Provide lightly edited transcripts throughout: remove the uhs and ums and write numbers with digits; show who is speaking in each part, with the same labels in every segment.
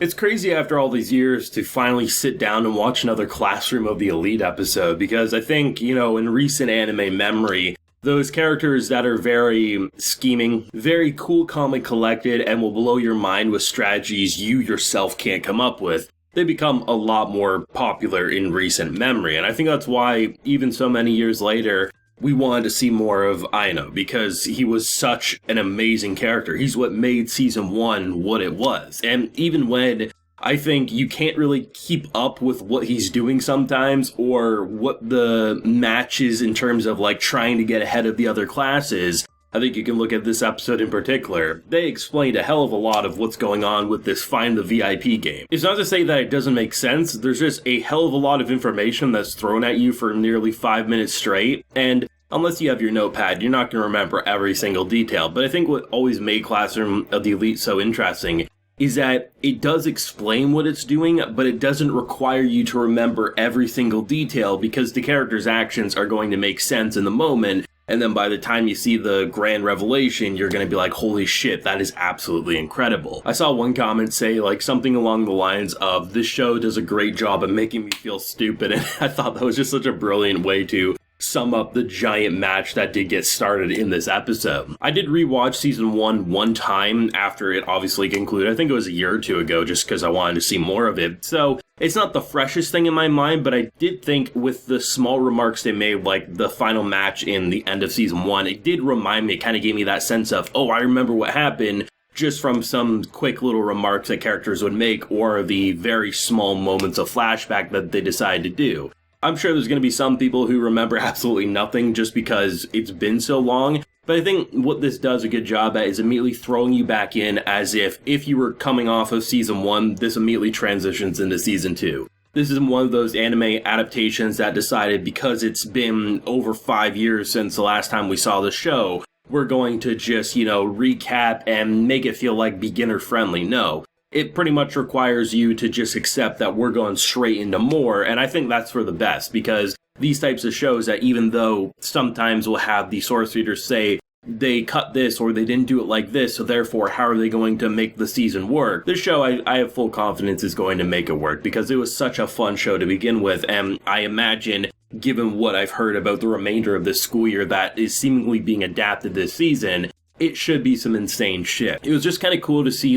Speaker 1: It's crazy after all these years to finally sit down and watch another Classroom of the Elite episode, because I think, in recent anime memory, those characters that are very scheming, very cool, calm, and collected, and will blow your mind with strategies you yourself can't come up with, they become a lot more popular in recent memory. And I think that's why, even so many years later, we wanted to see more of Ayano, because he was such an amazing character. He's what made Season 1 what it was. And even when I think you can't really keep up with what he's doing sometimes, or what the match is in terms of trying to get ahead of the other classes, I think you can look at this episode in particular. They explained a hell of a lot of what's going on with this Find the VIP game. It's not to say that it doesn't make sense, there's just a hell of a lot of information that's thrown at you for nearly 5 minutes straight, and unless you have your notepad, you're not going to remember every single detail. But I think what always made Classroom of the Elite so interesting is that it does explain what it's doing, but it doesn't require you to remember every single detail, because the character's actions are going to make sense in the moment. And then by the time you see the grand revelation, you're going to be like, holy shit, that is absolutely incredible. I saw one comment say something along the lines of, this show does a great job of making me feel stupid. And I thought that was just such a brilliant way to sum up the giant match that did get started in this episode. I did rewatch Season 1 one time after it obviously concluded. I think it was a year or two ago, just because I wanted to see more of it. So it's not the freshest thing in my mind, but I did think with the small remarks they made, like the final match in the end of Season 1, it did remind me, it kind of gave me that sense of, oh, I remember what happened, just from some quick little remarks that characters would make, or the very small moments of flashback that they decide to do. I'm sure there's going to be some people who remember absolutely nothing just because it's been so long, but I think what this does a good job at is immediately throwing you back in as if you were coming off of Season 1, this immediately transitions into Season 2. This is one of those anime adaptations that decided, because it's been over 5 years since the last time we saw the show, we're going to just, recap and make it feel like beginner friendly. No. It pretty much requires you to just accept that we're going straight into more, and I think that's for the best, because these types of shows that, even though sometimes will have the source readers say they cut this or they didn't do it like this, so therefore how are they going to make the season work? This show, I have full confidence is going to make it work, because it was such a fun show to begin with, and I imagine, given what I've heard about the remainder of this school year that is seemingly being adapted this season, it should be some insane shit. It was just kind of cool to see,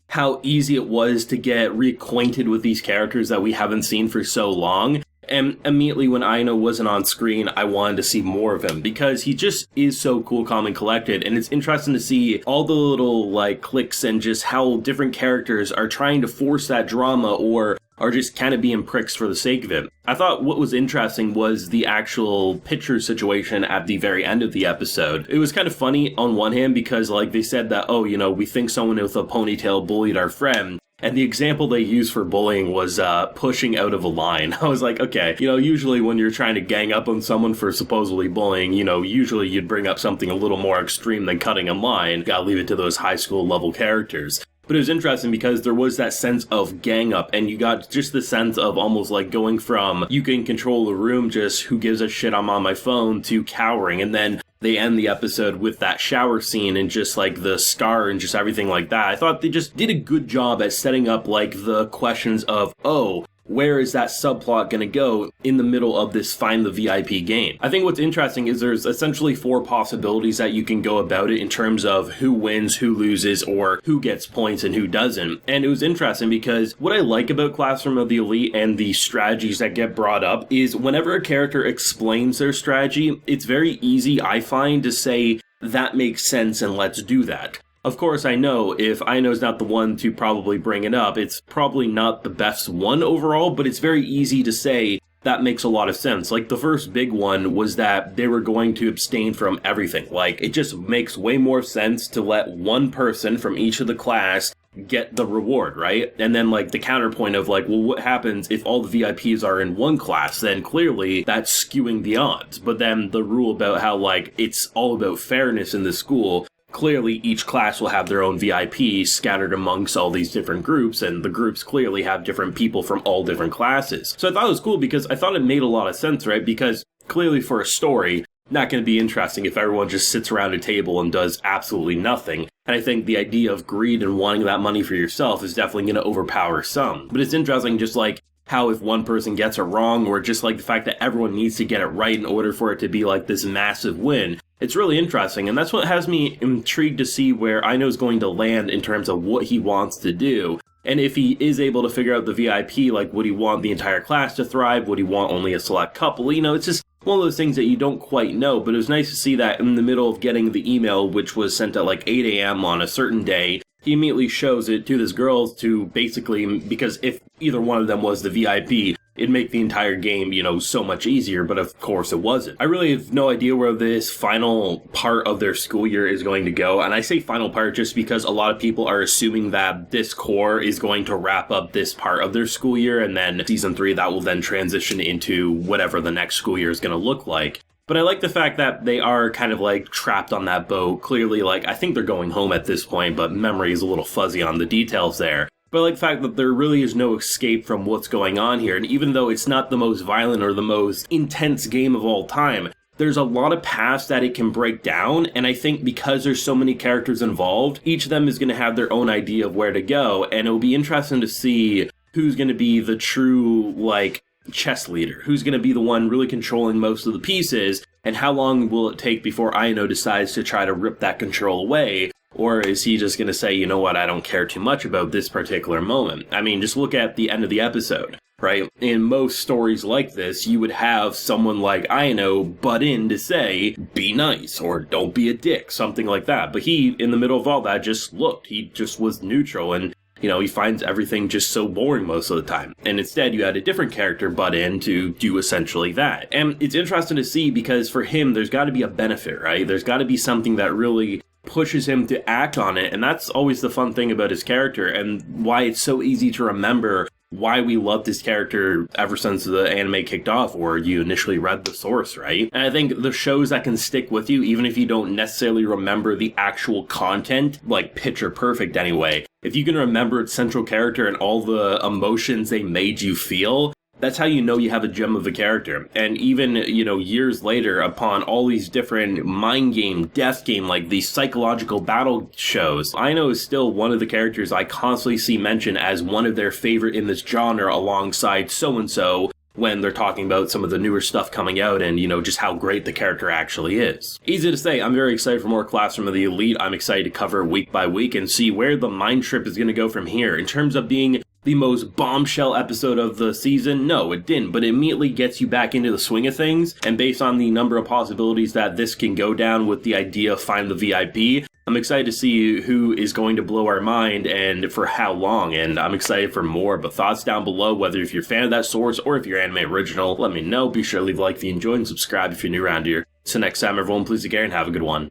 Speaker 1: how easy it was to get reacquainted with these characters that we haven't seen for so long. And immediately when Ayano wasn't on screen, I wanted to see more of him, because he just is so cool, calm, and collected. And it's interesting to see all the little cliques and just how different characters are trying to force that drama or are just kind of being pricks for the sake of it. I thought what was interesting was the actual picture situation at the very end of the episode. It was kind of funny on one hand, because they said that, oh, we think someone with a ponytail bullied our friend. And the example they used for bullying was pushing out of a line. I was like, okay, usually when you're trying to gang up on someone for supposedly bullying, usually you'd bring up something a little more extreme than cutting a line. Gotta leave it to those high school level characters. But it was interesting because there was that sense of gang up, and you got just the sense of almost going from you can control the room, just who gives a shit, I'm on my phone, to cowering. And then they end the episode with that shower scene and just the scar and just everything like that. I thought they just did a good job at setting up the questions of, oh, where is that subplot going to go in the middle of this Find the VIP game? I think what's interesting is there's essentially 4 possibilities that you can go about it in terms of who wins, who loses, or who gets points and who doesn't. And it was interesting because what I like about Classroom of the Elite and the strategies that get brought up is whenever a character explains their strategy, it's very easy, I find, to say, that makes sense and let's do that. Of course, I know if Ayano's not the one to probably bring it up, it's probably not the best one overall, but it's very easy to say that makes a lot of sense. The first big one was that they were going to abstain from everything. It just makes way more sense to let one person from each of the class get the reward, right? And then the counterpoint of well, what happens if all the VIPs are in one class? Then clearly that's skewing the odds. But then the rule about how it's all about fairness in the school, clearly each class will have their own VIP scattered amongst all these different groups, and the groups clearly have different people from all different classes. So I thought it was cool because I thought it made a lot of sense, right? Because clearly for a story, not going to be interesting if everyone just sits around a table and does absolutely nothing. And I think the idea of greed and wanting that money for yourself is definitely going to overpower some. But it's interesting just like how if one person gets it wrong, or just like the fact that everyone needs to get it right in order for it to be like this massive win. It's really interesting, and that's what has me intrigued to see where Ayano's going to land in terms of what he wants to do. And if he is able to figure out the VIP, like would he want the entire class to thrive? Would he want only a select couple? You know, it's just one of those things that you don't quite know, but it was nice to see that in the middle of getting the email, which was sent at like 8 a.m. on a certain day, he immediately shows it to this girl to basically, because if either one of them was the VIP, it'd make the entire game, you know, so much easier, but of course it wasn't. I really have no idea where this final part of their school year is going to go, and I say final part just because a lot of people are assuming that this core is going to wrap up this part of their school year, and then season 3 that will then transition into whatever the next school year is going to look like. But I like the fact that they are kind of like trapped on that boat. Clearly, like, I think they're going home at this point, but memory is a little fuzzy on the details there. But I like the fact that there really is no escape from what's going on here. And even though it's not the most violent or the most intense game of all time, there's a lot of paths that it can break down. And I think because there's so many characters involved, each of them is going to have their own idea of where to go. And it'll be interesting to see who's going to be the true, like, chess leader, who's going to be the one really controlling most of the pieces, and how long will it take before Ayano decides to try to rip that control away, or is he just going to say, you know what, I don't care too much about this particular moment. I mean, just look at the end of the episode, right? In most stories like this, you would have someone like Ayano butt in to say, be nice, or don't be a dick, something like that, but he, in the middle of all that, just looked, he just was neutral, and you know, he finds everything just so boring most of the time. And instead, you had a different character butt in to do essentially that. And it's interesting to see because for him, there's got to be a benefit, right? There's got to be something that really pushes him to act on it. And that's always the fun thing about his character and why it's so easy to remember why we loved his character ever since the anime kicked off, or you initially read the source, right? And I think the shows that can stick with you, even if you don't necessarily remember the actual content, like Picture Perfect anyway, if you can remember its central character and all the emotions they made you feel, that's how you know you have a gem of a character. And even, you know, years later, upon all these different mind game, death game, like these psychological battle shows, Ayano is still one of the characters I constantly see mentioned as one of their favorite in this genre alongside so-and-so when they're talking about some of the newer stuff coming out and, you know, just how great the character actually is. Easy to say, I'm very excited for more Classroom of the Elite. I'm excited to cover week by week and see where the mind trip is going to go from here. In terms of being the most bombshell episode of the season, no, it didn't, but it immediately gets you back into the swing of things, and based on the number of possibilities that this can go down with the idea of Find the VIP, I'm excited to see who is going to blow our mind and for how long, and I'm excited for more. But thoughts down below, whether if you're a fan of that source or if you're anime original, let me know. Be sure to leave a like if you enjoyed and subscribe if you're new around here. Till next time, everyone, please take care and have a good one.